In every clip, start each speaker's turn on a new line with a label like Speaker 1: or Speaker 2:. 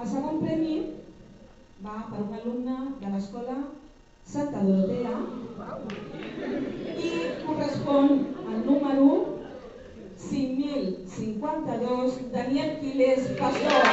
Speaker 1: El segon premi va per un alumne de l'escola Santa Dorotea i correspon al número 5052, Daniel Quiles Pastor.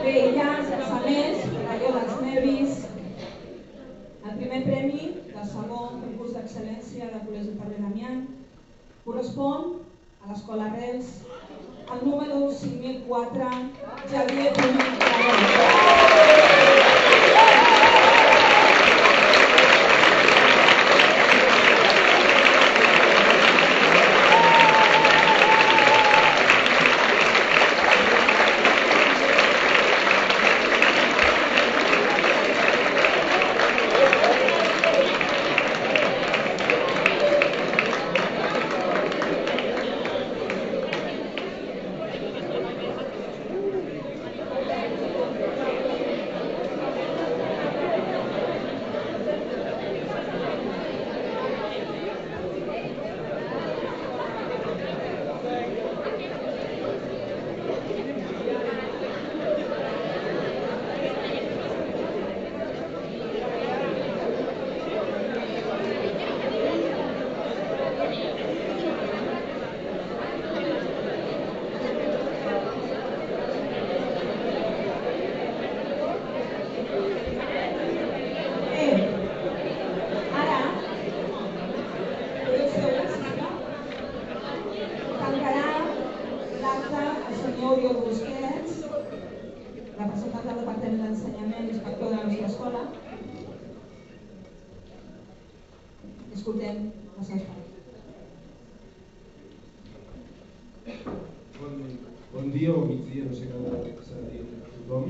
Speaker 1: Bé, ja sense més, allò dels nervis, el primer premi del segon concurs d'excel·lència del Col·legi Ferrer Damián correspon a l'Escola Arrels, el número 5004, Xavier Puig. Oriol Busquets, representant del Departament d'Ensenyament i inspector de la nostra escola. Escoltem les seves paraules.
Speaker 2: Bon dia o migdia, no sé què s'ha de dir a tothom.